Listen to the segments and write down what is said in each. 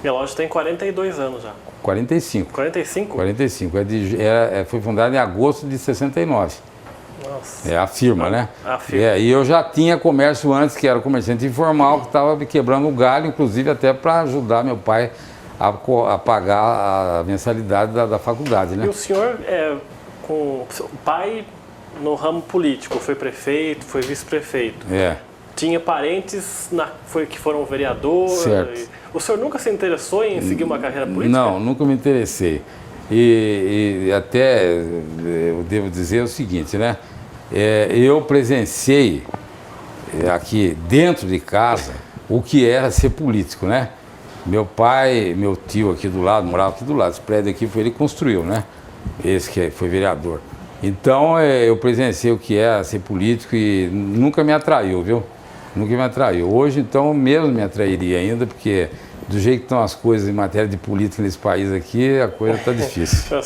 Minha loja tem 42 anos já. 45. 45? 45. Foi fundada em agosto de 69. Nossa. É a firma, né? A firma. E eu já tinha comércio antes, que era comerciante informal, que estava quebrando o galho, inclusive até para ajudar meu pai a pagar a mensalidade da faculdade, né? E o senhor, com o pai no ramo político, foi prefeito, foi vice-prefeito. Tinha parentes que foram vereadores. Certo. O senhor nunca se interessou em seguir uma carreira política? Não, nunca me interessei. E até eu devo dizer o seguinte, né? Eu presenciei aqui dentro de casa o que era ser político, né? Meu pai, meu tio aqui do lado, morava aqui do lado, esse prédio aqui foi ele que construiu, né? Esse que foi vereador. Então eu presenciei o que é ser político e nunca me atraiu, viu? Nunca me atraiu. Hoje, então, mesmo me atrairia ainda, porque do jeito que estão as coisas em matéria de política nesse país aqui, a coisa está difícil.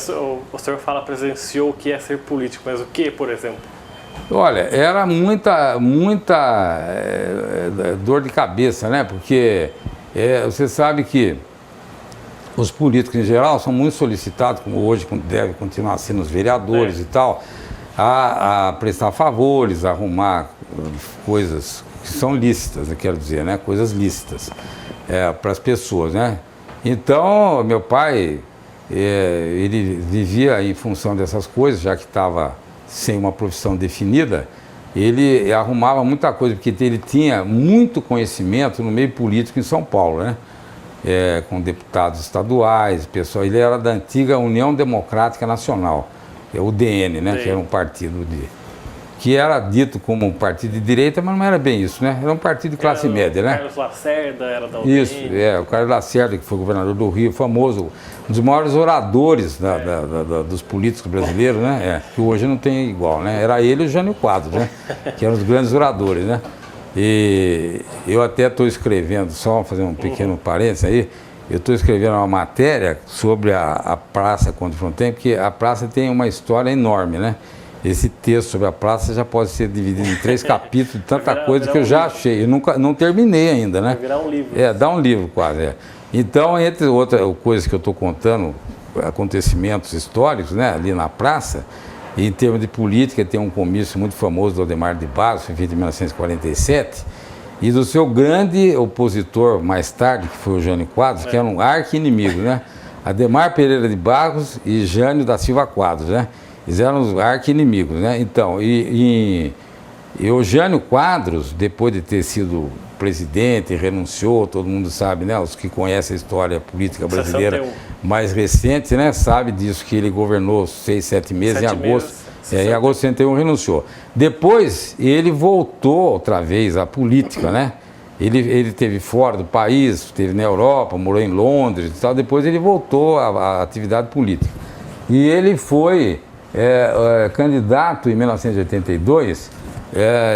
O senhor presenciou o que é ser político, mas o que, por exemplo? Olha, era muita dor de cabeça, né? Porque você sabe que os políticos em geral são muito solicitados, como hoje deve continuar sendo os vereadores e tal, a prestar favores, a arrumar coisas que são lícitas, eu quero dizer, né? Coisas lícitas para as pessoas, né? Então, meu pai, ele vivia em função dessas coisas, já que estava sem uma profissão definida, ele arrumava muita coisa, porque ele tinha muito conhecimento no meio político em São Paulo, né? Com deputados estaduais, pessoal. Ele era da antiga União Democrática Nacional, que é o UDN, né? Que era um partido que era dito como um partido de direita, mas não era bem isso, né? Era um partido de classe média, né? Carlos Lacerda era da UDN. Isso, o Carlos Lacerda, que foi governador do Rio, famoso, um dos maiores oradores dos políticos brasileiros, né? Que hoje não tem igual, né? Era ele e o Jânio Quadros, né? Que eram os grandes oradores, né? E eu até estou escrevendo, só fazer um pequeno parênteses aí, eu estou escrevendo uma matéria sobre a Praça Conde Fronten, porque a praça tem uma história enorme, né? Esse texto sobre a praça já pode ser dividido em 3 capítulos, de tanta coisa que eu já achei. Eu não terminei ainda, né? Vai virar um livro. Dá um livro quase. Então, entre outras coisas que eu estou contando, acontecimentos históricos, né? Ali na praça, em termos de política, tem um comício muito famoso do Adhemar de Barros, feito em 1947, e do seu grande opositor, mais tarde, que foi o Jânio Quadros, que era um arqui-inimigo, né? Adhemar Pereira de Barros e Jânio da Silva Quadros, né? Eles eram os arqui-inimigos, né? Então, e o Jânio Quadros, depois de ter sido presidente, renunciou, todo mundo sabe, né? Os que conhecem a história política brasileira 61. Mais recente, né? Sabe disso, que ele governou 6, 7 meses, em agosto. Em agosto de 61 renunciou. Depois, ele voltou outra vez à política, né? Ele esteve fora do país, esteve na Europa, morou em Londres e tal. Depois ele voltou à atividade política. E ele foi candidato em 1982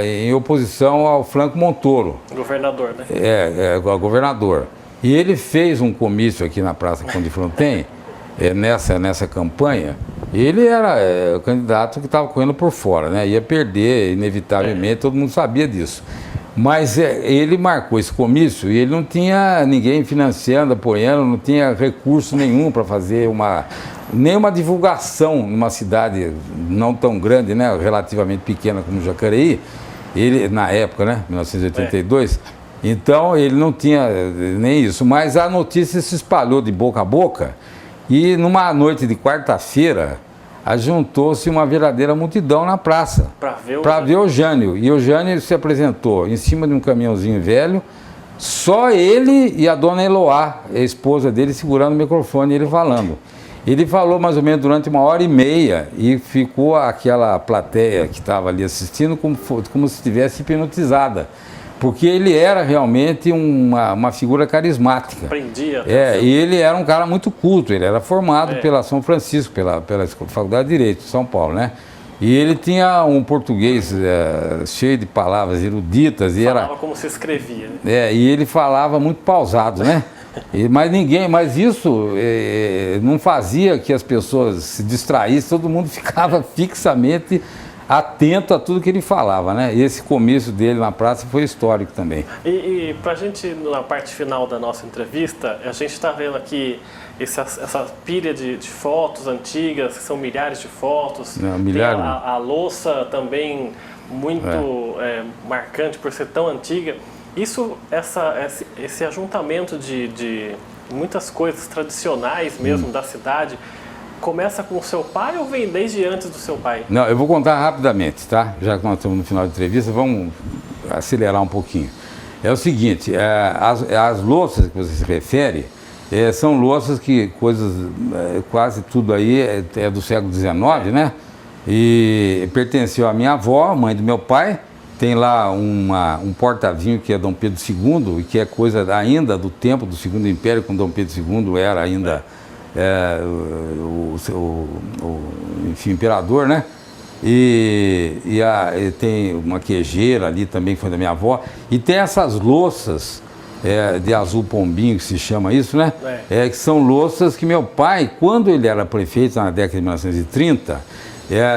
em oposição ao Franco Montoro. Governador, né? Governador. E ele fez um comício aqui na Praça Conde Fronten, nessa campanha. Ele era o candidato que estava correndo por fora, né? Ia perder, inevitavelmente, todo mundo sabia disso. Mas ele marcou esse comício e ele não tinha ninguém financiando, apoiando, não tinha recurso nenhum para fazer nenhuma divulgação numa cidade não tão grande, né, relativamente pequena como Jacareí, ele, na época, né, 1982, então ele não tinha nem isso, mas a notícia se espalhou de boca a boca e numa noite de quarta-feira ajuntou-se uma verdadeira multidão na praça para ver o Jânio, e o Jânio se apresentou em cima de um caminhãozinho velho, só ele e a dona Eloá, a esposa dele, segurando o microfone e ele falando. Ele falou mais ou menos durante 1h30 e ficou aquela plateia que estava ali assistindo como se estivesse hipnotizada, porque ele era realmente uma figura carismática. Prendia. E ele era um cara muito culto, ele era formado pela São Francisco, pela Faculdade de Direito de São Paulo, né? E ele tinha um português cheio de palavras eruditas. Falava como se escrevia. Né? E ele falava muito pausado, né? Mas isso não fazia que as pessoas se distraíssem, todo mundo ficava fixamente atento a tudo que ele falava, né? E esse começo dele na praça foi histórico também. E para a gente, na parte final da nossa entrevista, a gente está vendo aqui essa pilha de fotos antigas, que são milhares de fotos. Não, milhares. Tem a louça também muito marcante por ser tão antiga. Esse ajuntamento de muitas coisas tradicionais mesmo da cidade, começa com o seu pai ou vem desde antes do seu pai? Não, eu vou contar rapidamente, tá? Já que nós estamos no final da entrevista, vamos acelerar um pouquinho. É o seguinte, as louças que você se refere, são louças que quase tudo aí é do século XIX, né? E pertenceu à minha avó, mãe do meu pai. Tem lá um porta-vinho que é Dom Pedro II, e que é coisa ainda do tempo do Segundo Império, quando Dom Pedro II era ainda enfim, imperador, né? E tem uma quejeira ali também, que foi da minha avó. E tem essas louças de azul pombinho, que se chama isso, né? Que são louças que meu pai, quando ele era prefeito na década de 1930,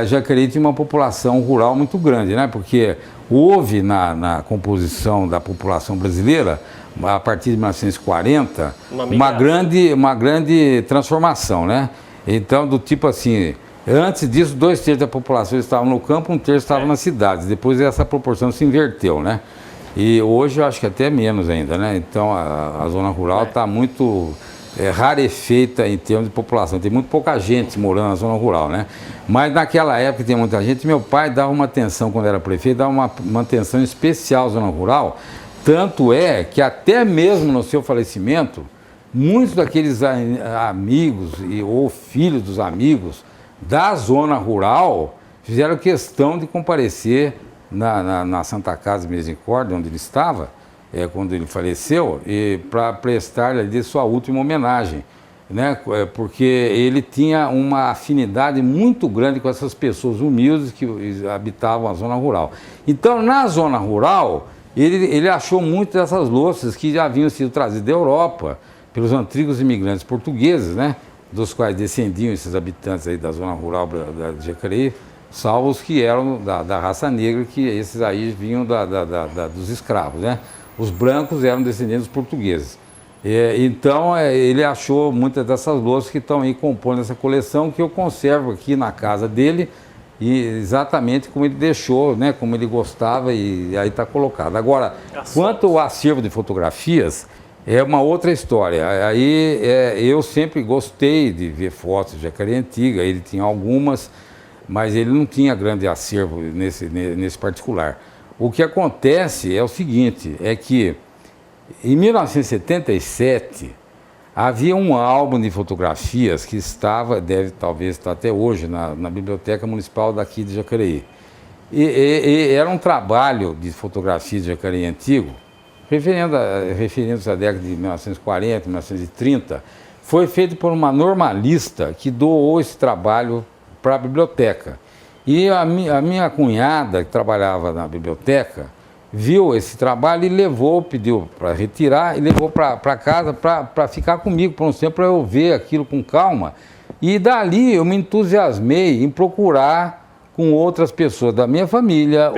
Jacareí tinha uma população rural muito grande, né? Porque houve na composição da população brasileira, a partir de 1940, uma grande transformação, né? Então, do tipo assim, antes disso, 2/3 da população estava no campo, 1/3 estava nas cidades. Depois essa proporção se inverteu, né? E hoje eu acho que até menos ainda, né? Então a zona rural está muito rarefeita em termos de população. Tem muito pouca gente morando na zona rural, né? Mas naquela época tem muita gente. Meu pai dava uma atenção, quando era prefeito, dava uma atenção especial à zona rural. Tanto é que até mesmo no seu falecimento, muitos daqueles amigos ou filhos dos amigos da zona rural fizeram questão de comparecer na Santa Casa de Misericórdia, onde ele estava, quando ele faleceu, para prestar ali sua última homenagem, né? Porque ele tinha uma afinidade muito grande com essas pessoas humildes que habitavam a zona rural. Então, na zona rural, ele achou muito dessas louças que já haviam sido trazidas da Europa pelos antigos imigrantes portugueses, né? Dos quais descendiam esses habitantes aí da zona rural de Jacareí, salvo os que eram da raça negra, que esses aí vinham dos escravos, né? Os brancos eram descendentes portugueses. Então, ele achou muitas dessas louças que estão aí compondo essa coleção, que eu conservo aqui na casa dele, e exatamente como ele deixou, né? Como ele gostava, e aí está colocado. Agora, quanto ao acervo de fotografias, é uma outra história. Aí eu sempre gostei de ver fotos de Jacareí antiga, ele tinha algumas, mas ele não tinha grande acervo nesse particular. O que acontece é o seguinte, é que em 1977 havia um álbum de fotografias que deve talvez estar até hoje na Biblioteca Municipal daqui de Jacareí. E era um trabalho de fotografia de Jacareí antigo, referindo-se à década de 1940, 1930, foi feito por uma normalista que doou esse trabalho para a biblioteca. E a minha cunhada, que trabalhava na biblioteca, viu esse trabalho e pediu para retirar e levou para casa para ficar comigo por um tempo, para eu ver aquilo com calma. E dali eu me entusiasmei em procurar com outras pessoas da minha família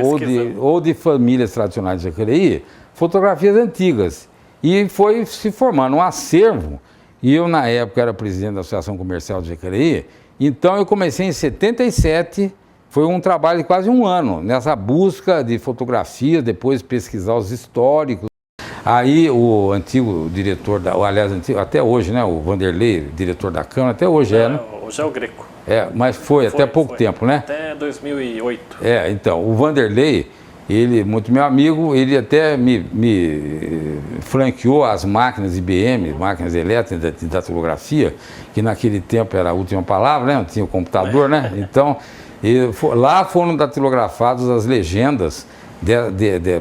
ou de famílias tradicionais de Jacareí, fotografias antigas. E foi se formando um acervo. E eu, na época, era presidente da Associação Comercial de Jacareí. Então eu comecei em 77, foi um trabalho de quase um ano, nessa busca de fotografias, depois pesquisar os históricos. Aí o antigo diretor, até hoje, né, o Vanderlei, diretor da Câmara, até hoje né? Hoje é o Greco. Mas foi até pouco tempo, né? Até 2008. Então, o Vanderlei, ele, muito meu amigo, ele até me franqueou as máquinas IBM, máquinas elétricas de datilografia, que naquele tempo era a última palavra, né? Não tinha o computador, né? Então, lá foram datilografadas as legendas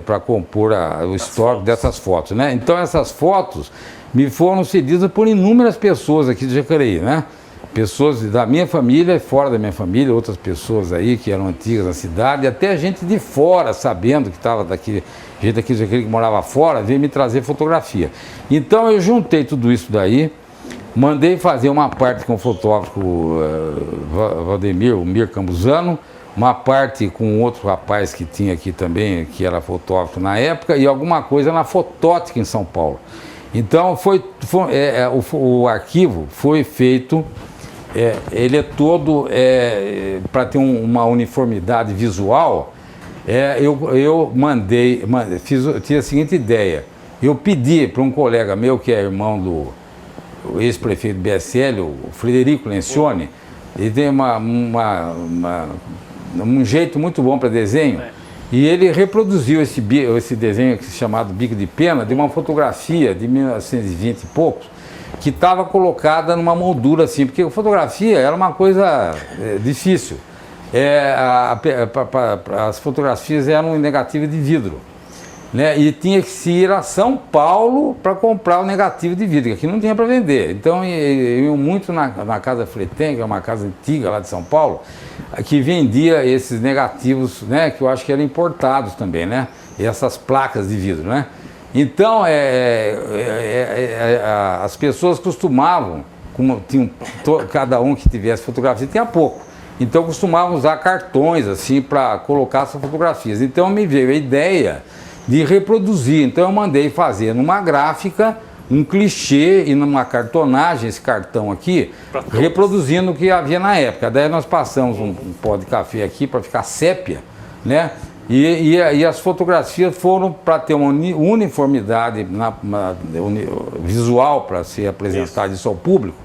para compor o histórico dessas fotos, né? Então, essas fotos me foram cedidas por inúmeras pessoas aqui de Jacareí, né? Pessoas da minha família, fora da minha família, outras pessoas aí que eram antigas na cidade, até gente de fora, sabendo que estava daqui, gente aqui que morava fora, veio me trazer fotografia. Então eu juntei tudo isso daí, mandei fazer uma parte com o fotógrafo Valdemir, o Mir Campuzano, uma parte com outro rapaz que tinha aqui também, que era fotógrafo na época, e alguma coisa na Fotótica em São Paulo. Então o arquivo foi feito, ele é todo para ter uma uniformidade visual. Eu tive a seguinte ideia. Eu pedi para um colega meu, que é irmão do ex-prefeito BSL, o Frederico Lencioni, ele tem um jeito muito bom para desenho, e ele reproduziu esse desenho chamado Bico de Pena, de uma fotografia de 1920 e poucos, que estava colocada numa moldura assim, porque a fotografia era uma coisa difícil. As fotografias eram em negativo de vidro, né? E tinha que se ir a São Paulo para comprar o negativo de vidro, que aqui não tinha para vender. Então eu ia muito na Casa Fretem, que é uma casa antiga lá de São Paulo, que vendia esses negativos, né? Que eu acho que eram importados também, né? E essas placas de vidro, né? Então as pessoas costumavam, cada um que tivesse fotografia tinha pouco. Então costumavam usar cartões assim para colocar essas fotografias. Então me veio a ideia de reproduzir. Então eu mandei fazer numa gráfica um clichê e numa cartonagem, esse cartão aqui, reproduzindo o que havia na época. Daí nós passamos um pó de café aqui para ficar sépia, né? E as fotografias foram para ter uma uniformidade visual para ser apresentada isso ao público.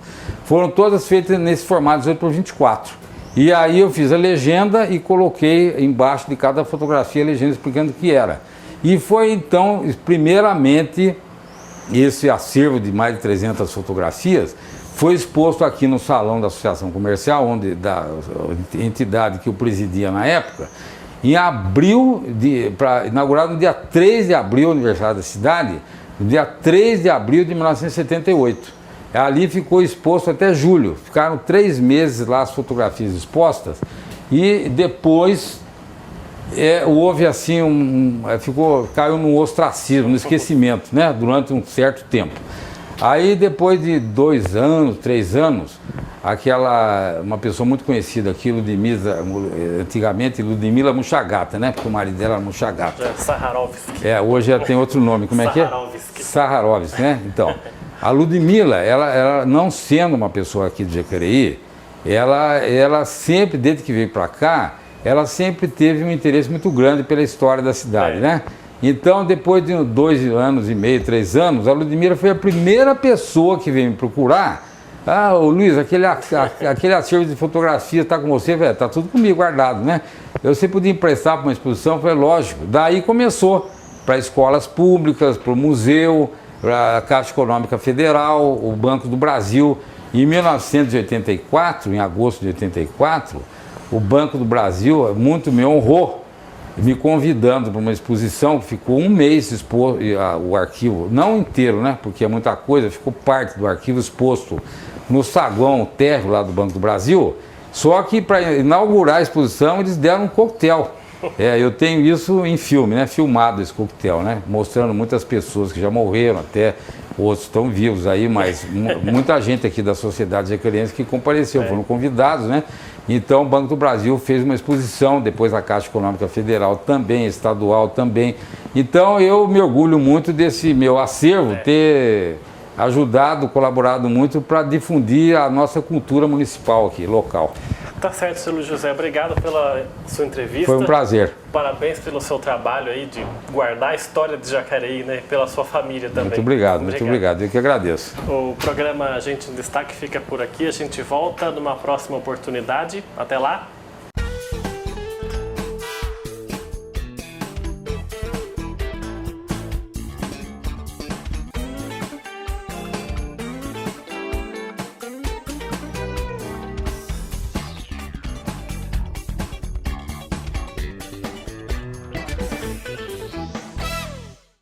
Foram todas feitas nesse formato 18x24. E aí eu fiz a legenda e coloquei embaixo de cada fotografia a legenda explicando o que era. E foi então, primeiramente, esse acervo de mais de 300 fotografias foi exposto aqui no salão da Associação Comercial, da entidade que eu presidia na época, em abril, inaugurado no dia 3 de abril, aniversário da cidade, no dia 3 de abril de 1978. Ali ficou exposto até julho, ficaram 3 meses lá as fotografias expostas, e depois houve assim, caiu no ostracismo, no esquecimento, né, durante um certo tempo. Aí depois de 2 anos, 3 anos, uma pessoa muito conhecida aqui, antigamente Ludmila Muchagata, né, porque o marido dela era Muchagata. Saharovski. Hoje ela tem outro nome, como é que é? Saharovski, né, então. A Ludmila, ela não sendo uma pessoa aqui de Jacareí, ela sempre, desde que veio para cá, ela sempre teve um interesse muito grande pela história da cidade, né? Então, depois de 2 anos e meio, 3 anos, a Ludmila foi a primeira pessoa que veio me procurar. Ô Luiz, aquele acervo de fotografia está com você? Está tudo comigo guardado, né? Você podia emprestar para uma exposição? Eu falei, lógico. Daí começou para escolas públicas, para o museu, para a Caixa Econômica Federal, o Banco do Brasil. Em 1984, em agosto de 84, o Banco do Brasil muito me honrou, me convidando para uma exposição que ficou 1 mês exposto, o arquivo, não inteiro, né? Porque é muita coisa, ficou parte do arquivo exposto no saguão térreo lá do Banco do Brasil. Só que para inaugurar a exposição eles deram um coquetel. Eu tenho isso em filme, né? Filmado esse coquetel, né? Mostrando muitas pessoas que já morreram, até outros estão vivos aí, mas muita gente aqui da sociedade jacareiense que compareceu, foram convidados, né? Então o Banco do Brasil fez uma exposição, depois a Caixa Econômica Federal também, estadual também. Então eu me orgulho muito desse meu acervo ter ajudado, colaborado muito para difundir a nossa cultura municipal aqui, local. Tá certo, seu Luiz José. Obrigado pela sua entrevista. Foi um prazer. Parabéns pelo seu trabalho aí de guardar a história de Jacareí, né? Pela sua família também. Muito obrigado. Muito obrigado. Eu que agradeço. O programa Gente em Destaque fica por aqui. A gente volta numa próxima oportunidade. Até lá.